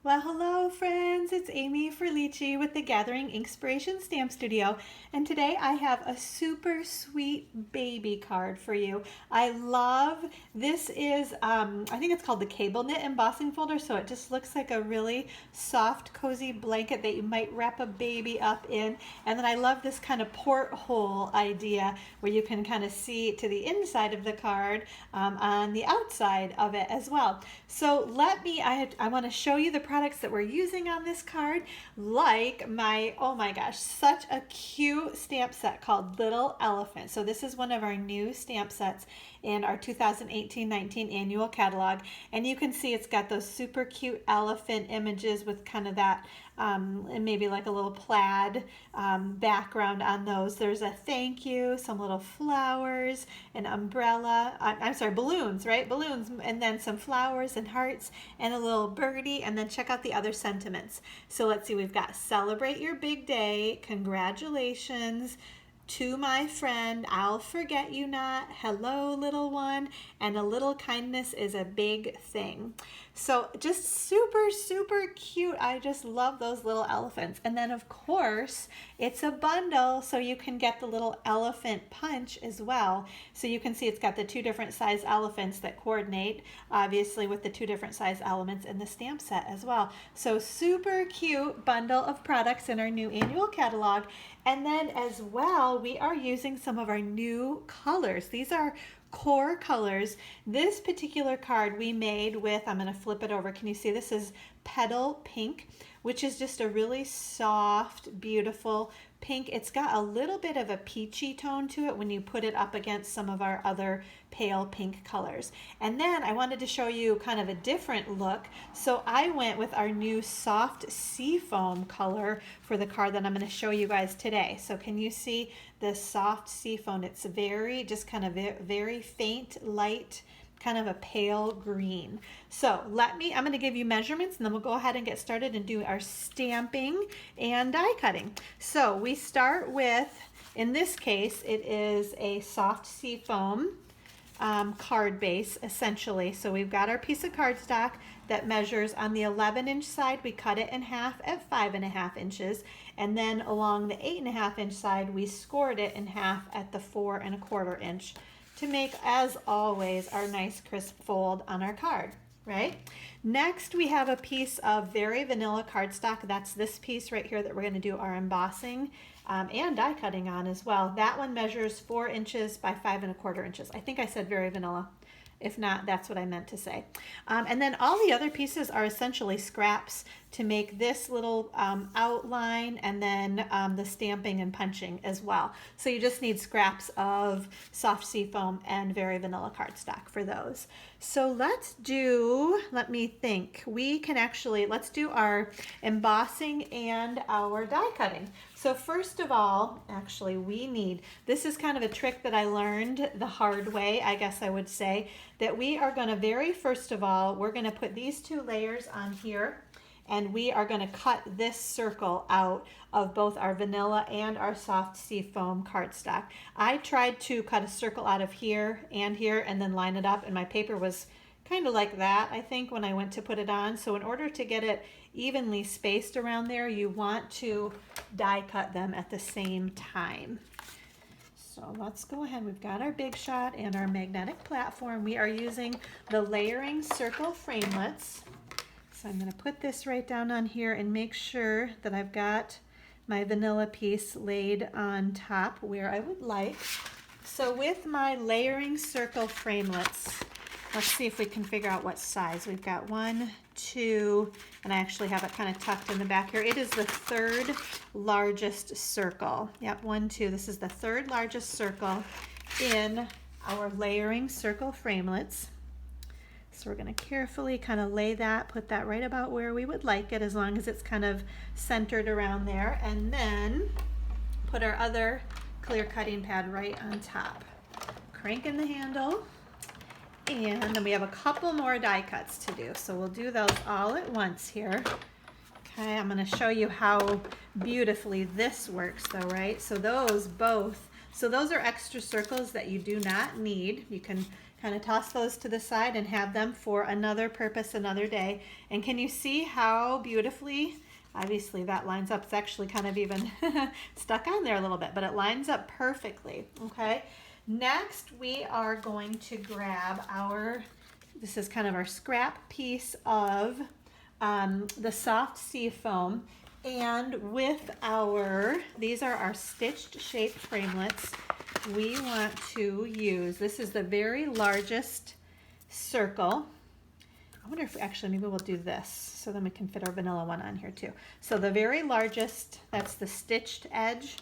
Well, hello friends, it's Amy Frillici with the Gathering Inkspiration Stamp Studio, and today I have a super sweet baby card for you. I love, this is, I think it's called the Cable Knit Embossing Folder, so it just looks like a really soft, cozy blanket that you might wrap a baby up in, and then I love this kind of porthole idea where you can kind of see to the inside of the card on the outside of it as well. So I want to show you the products that we're using on this card, like oh my gosh, such a cute stamp set called Little Elephant. So this is one of our new stamp sets in our 2018-19 annual catalog, and you can see it's got those super cute elephant images with kind of that and maybe like a little plaid background on those. There's a thank you, some little flowers, an umbrella, I'm sorry, balloons, right? Balloons, and then some flowers and hearts and a little birdie, and then check out the other sentiments. So let's see, we've got celebrate your big day, congratulations, to my friend, I'll forget you not, hello little one, and a little kindness is a big thing. So just super, super cute. I just love those little elephants. And then of course, it's a bundle, so you can get the little elephant punch as well. So you can see it's got the two different size elephants that coordinate, obviously, with the two different size elements in the stamp set as well. So super cute bundle of products in our new annual catalog. And then as well, we are using some of our new colors. These are core colors. This particular card we made with, I'm going to flip it over. Can you see this is Petal Pink, which is just a really soft, beautiful pink. It's got a little bit of a peachy tone to it when you put it up against some of our other pale pink colors. And then I wanted to show you kind of a different look. So I went with our new soft seafoam color for the card that I'm going to show you guys today. So can you see this soft seafoam? It's very, just kind of very faint, light, kind of a pale green. So I'm going to give you measurements and then we'll go ahead and get started and do our stamping and die cutting. So we start with, in this case, it is a soft seafoam card base essentially. So we've got our piece of cardstock that measures on the 11-inch side. We cut it in half at 5.5 inches, and then along the 8.5-inch side we scored it in half at the 4.25 inch to make, as always, our nice crisp fold on our card, right? Next, we have a piece of very vanilla cardstock. That's this piece right here that we're going to do our embossing and die cutting on as well. That one measures 4 inches by 5.25 inches. I think I said very vanilla. If not, that's what I meant to say. And then all the other pieces are essentially scraps to make this little outline, and then the stamping and punching as well. So you just need scraps of soft seafoam and very vanilla cardstock for those. So let me think. Let's do our embossing and our die cutting. So first of all, actually this is kind of a trick that I learned the hard way, I guess I would say, that we are going to first of all, we're going to put these two layers on here, and we are going to cut this circle out of both our vanilla and our soft seafoam cardstock. I tried to cut a circle out of here and then line it up, and my paper was kind of like that, I think, when I went to put it on. So in order to get it evenly spaced around there, you want to die cut them at the same time. So let's go ahead. We've got our Big Shot and our magnetic platform. We are using the layering circle framelits. So I'm going to put this right down on here and make sure that I've got my vanilla piece laid on top where I would like. So with my layering circle framelits, let's see if we can figure out what size. We've got 1, 2, and I actually have it kind of tucked in the back here. It is the third largest circle. Yep, 1, 2. This is the third largest circle in our layering circle framelits. So we're going to carefully kind of lay that, put that right about where we would like it, as long as it's kind of centered around there, and then put our other clear cutting pad right on top. Crank in the handle. And then we have a couple more die cuts to do, so we'll do those all at once here. Okay, I'm going to show you how beautifully this works though, right? So those are extra circles that you do not need. You can kind of toss those to the side and have them for another purpose another day. And can you see how beautifully, obviously that lines up, it's actually kind of even stuck on there a little bit, but it lines up perfectly, okay? Next, we are going to grab our, this is kind of our scrap piece of the soft sea foam. And with our, these are our stitched shaped framelits, we want to use, this is the very largest circle. I wonder if actually maybe we'll do this so then we can fit our vanilla one on here too. So the very largest, that's the stitched edge,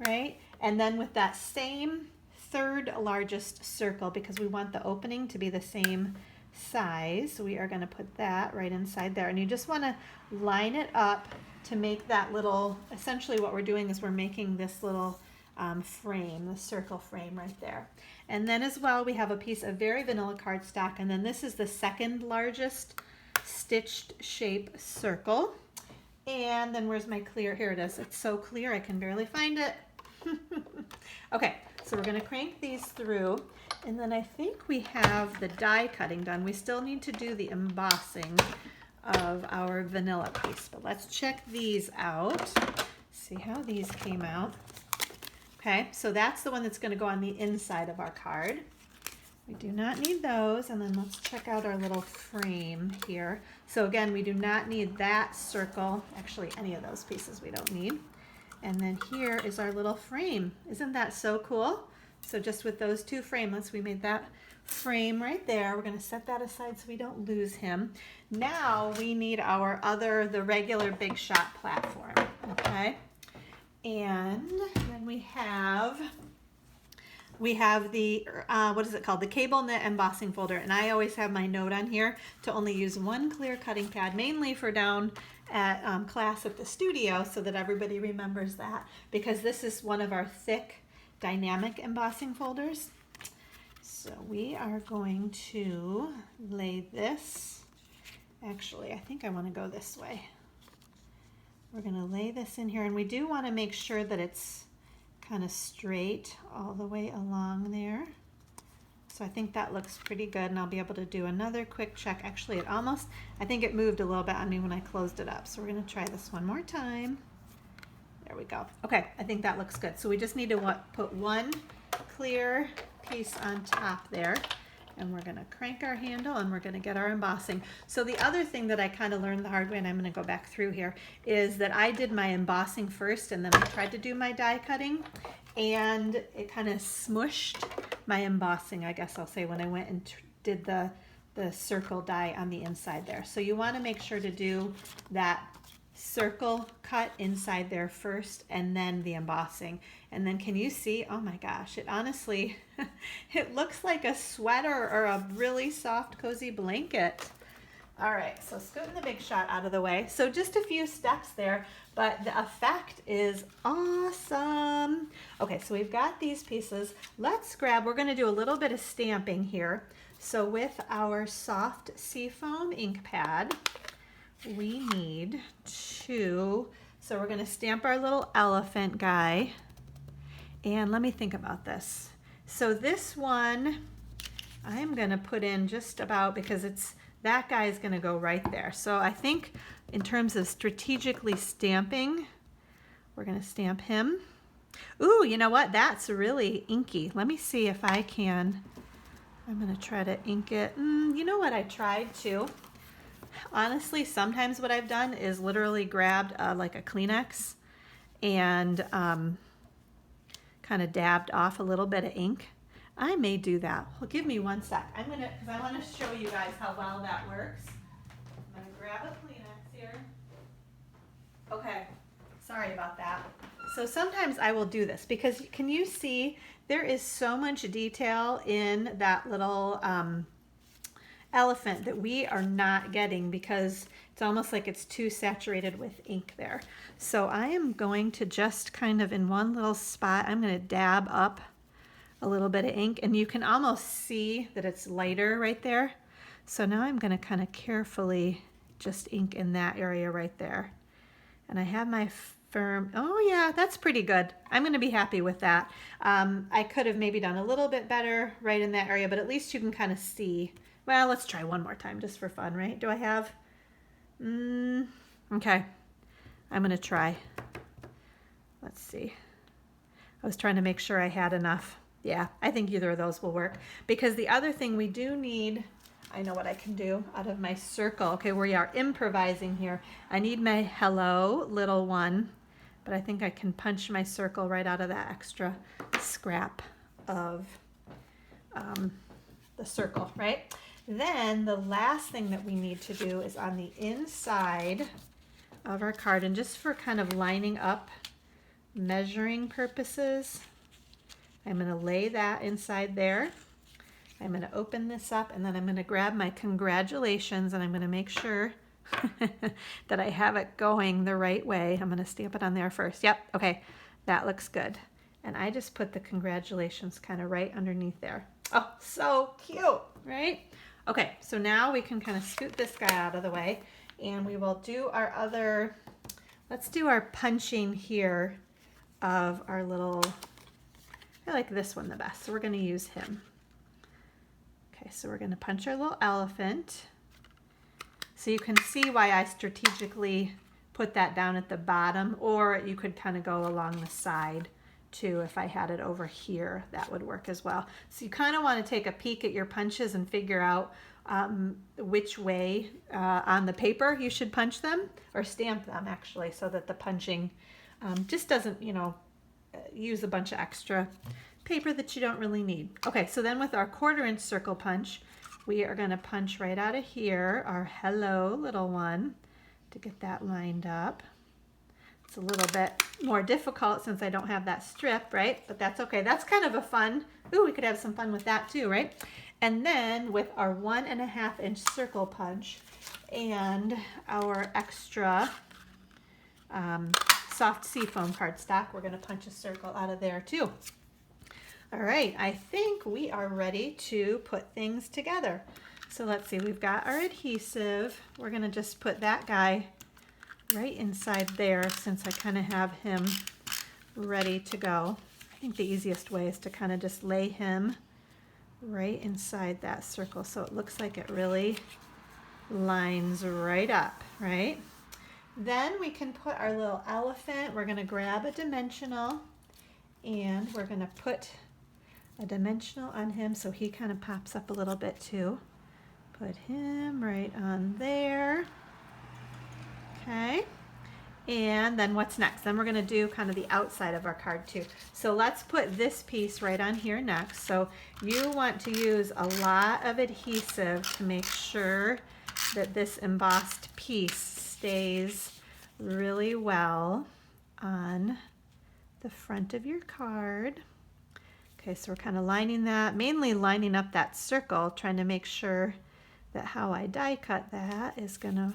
right? And then with that same third largest circle, because we want the opening to be the same size, we are going to put that right inside there. And you just want to line it up to make that little, essentially what we're doing is we're making this little frame, the circle frame right there. And then as well, we have a piece of very vanilla cardstock, and then this is the second largest stitched shape circle. And then where's my clear? Here it is. It's so clear I can barely find it. Okay, so we're going to crank these through, and then I think we have the die cutting done. We still need to do the embossing of our vanilla piece, but let's check these out, see how these came out. Okay, so that's the one that's going to go on the inside of our card. We do not need those. And then let's check out our little frame here. So again, we do not need that circle, actually any of those pieces we don't need. And then here is our little frame. Isn't that so cool? So just with those two framelits, we made that frame right there. We're going to set that aside so we don't lose him. Now we need our other, the regular Big Shot platform, okay? And then we have the, what is it called? The cable knit embossing folder. And I always have my note on here to only use one clear cutting pad, mainly for down at class at the studio, so that everybody remembers that, because this is one of our thick dynamic embossing folders. So we are going to lay this, actually I think I want to go this way. We're going to lay this in here, and we do want to make sure that it's kind of straight all the way along there. So I think that looks pretty good, and I'll be able to do another quick check. Actually, it almost, I think it moved a little bit on me when I closed it up. So we're going to try this one more time. There we go. Okay, I think that looks good. So we just need to put one clear piece on top there, and we're going to crank our handle, and we're going to get our embossing. So the other thing that I kind of learned the hard way, and I'm going to go back through here, is that I did my embossing first, and then I tried to do my die cutting, and it kind of smushed my embossing, I guess I'll say, when I went and did the circle die on the inside there. So you want to make sure to do that circle cut inside there first, and then the embossing. And then can you see, oh my gosh, it honestly, it looks like a sweater or a really soft, cozy blanket. All right, so scooting the Big Shot out of the way. So just a few steps there, but the effect is awesome. Okay, so we've got these pieces. Let's grab, we're gonna do a little bit of stamping here. So with our soft seafoam ink pad, we need to, so we're gonna stamp our little elephant guy. And let me think about this. So this one, I'm gonna put in just about, because it's, that guy is gonna go right there. So I think in terms of strategically stamping, we're gonna stamp him. Ooh, you know what? That's really inky. Let me see if I can, I'm gonna try to ink it. You know what I tried to? Honestly, sometimes what I've done is literally grabbed like a Kleenex and kind of dabbed off a little bit of ink. I may do that. Well, give me one sec. I'm gonna, because I want to show you guys how well that works. I'm gonna grab a Kleenex here. Okay, sorry about that. So sometimes I will do this because can you see there is so much detail in that little elephant that we are not getting because it's almost like it's too saturated with ink there. So I am going to just kind of in one little spot, I'm going to dab up a little bit of ink, and you can almost see that it's lighter right there. So now I'm going to kind of carefully just ink in that area right there. And I have my firm. Oh yeah, that's pretty good. I'm going to be happy with that. I could have maybe done a little bit better right in that area, but at least you can kind of see. Well, let's try one more time just for fun, right? Do I have? Okay. I'm going to try. Let's see. I was trying to make sure I had enough. Yeah, I think either of those will work. Because the other thing we do need, I know what I can do out of my circle. Okay, we are improvising here. I need my hello little one, but I think I can punch my circle right out of that extra scrap of the circle, right? Then the last thing that we need to do is on the inside of our card, and just for kind of lining up measuring purposes, I'm going to lay that inside there. I'm going to open this up, and then I'm going to grab my congratulations, and I'm going to make sure that I have it going the right way. I'm going to stamp it on there first. Yep, okay, that looks good. And I just put the congratulations kind of right underneath there. Oh, so cute, right? Okay, so now we can kind of scoot this guy out of the way, and we will do our other, let's do our punching here of our little, I like this one the best, so we're going to use him. Okay, so we're going to punch our little elephant. So you can see why I strategically put that down at the bottom, or you could kind of go along the side too. If I had it over here, that would work as well. So you kind of want to take a peek at your punches and figure out which way on the paper you should punch them, or stamp them actually, so that the punching just doesn't, you know, use a bunch of extra paper that you don't really need. Okay, so then with our 1/4 inch circle punch, we are going to punch right out of here our hello little one to get that lined up. It's a little bit more difficult since I don't have that strip, right? But that's okay. That's kind of a fun, ooh, we could have some fun with that too, right? And then with our 1.5 inch circle punch and our extra soft seafoam cardstock, we're going to punch a circle out of there too. All right, I think we are ready to put things together. So let's see, we've got our adhesive. We're going to just put that guy right inside there since I kind of have him ready to go. I think the easiest way is to kind of just lay him right inside that circle so it looks like it really lines right up, right? Then we can put our little elephant. We're going to grab a dimensional and we're going to put a dimensional on him so he kind of pops up a little bit too. Put him right on there. Okay. And then what's next? Then we're going to do kind of the outside of our card too. So let's put this piece right on here next. So you want to use a lot of adhesive to make sure that this embossed piece stays really well on the front of your card. Okay, so we're kind of lining that, mainly lining up that circle, trying to make sure that how I die cut that is going to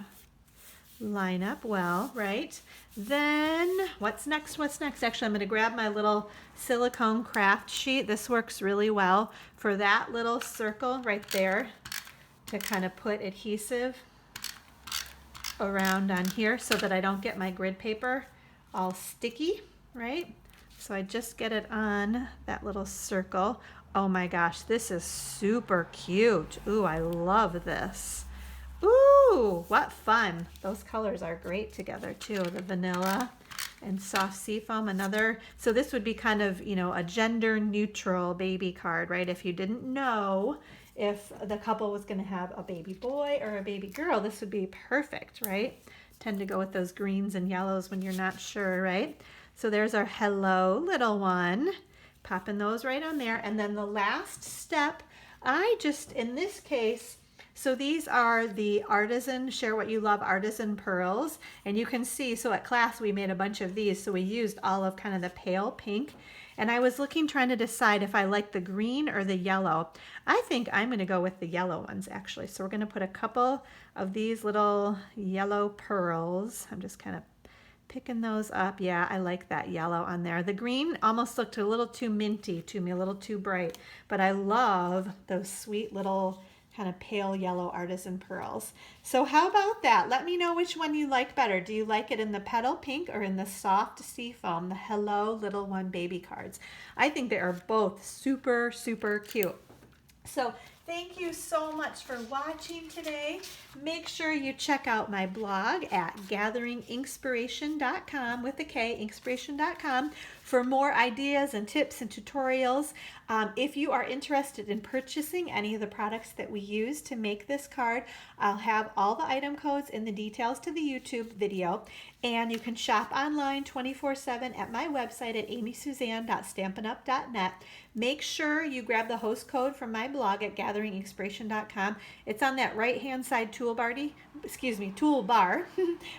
line up well, right? Then what's next? What's next? Actually, I'm going to grab my little silicone craft sheet. This works really well for that little circle right there to kind of put adhesive around on here so that I don't get my grid paper all sticky, right? So I just get it on that little circle. Oh my gosh, this is super cute. Ooh, I love this. Ooh, what fun. Those colors are great together too. The vanilla and soft seafoam, another. So this would be kind of, you know, a gender neutral baby card, right? If you didn't know if the couple was going to have a baby boy or a baby girl, this would be perfect, right? Tend to go with those greens and yellows when you're not sure, right? So there's our hello little one. Popping those right on there. And then the last step, I just, in this case, so these are the Artisan, Share What You Love Artisan pearls. And you can see, so at class we made a bunch of these. So we used all of kind of the pale pink. And I was looking, trying to decide if I like the green or the yellow. I think I'm going to go with the yellow ones actually. So we're going to put a couple of these little yellow pearls. I'm just kind of picking those up. Yeah, I like that yellow on there. The green almost looked a little too minty to me, a little too bright. But I love those sweet little kind of pale yellow artisan pearls. So how about that? Let me know which one you like better. Do you like it in the petal pink or in the soft sea foam, the Hello Little One baby cards? I think they are both super, super cute. So thank you so much for watching today. Make sure you check out my blog at gatheringinkspiration.com with a K, inkspiration.com, for more ideas and tips and tutorials. If you are interested in purchasing any of the products that we use to make this card, I'll have all the item codes in the details to the YouTube video. And you can shop online 24/7 at my website at amysuzanne.stampinup.net. Make sure you grab the host code from my blog at gatheringinkspiration.com. It's on that right-hand side toolbar.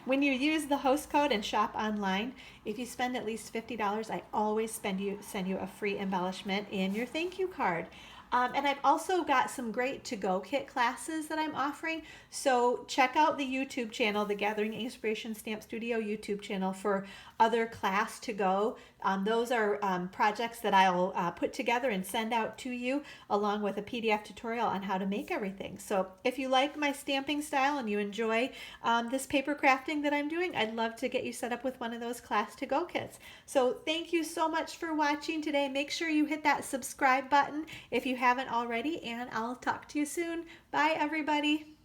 When you use the host code and shop online, if you spend at least $50, I always send you a free embellishment in your thank you card. And I've also got some great to-go kit classes that I'm offering. So check out the YouTube channel, the Gathering Inkspiration Stamp Studio YouTube channel, for other class to go. Those are projects that I'll put together and send out to you, along with a PDF tutorial on how to make everything. So if you like my stamping style and you enjoy this paper crafting that I'm doing, I'd love to get you set up with one of those class to go kits. So thank you so much for watching today. Make sure you hit that subscribe button if you haven't already, and I'll talk to you soon. Bye, everybody.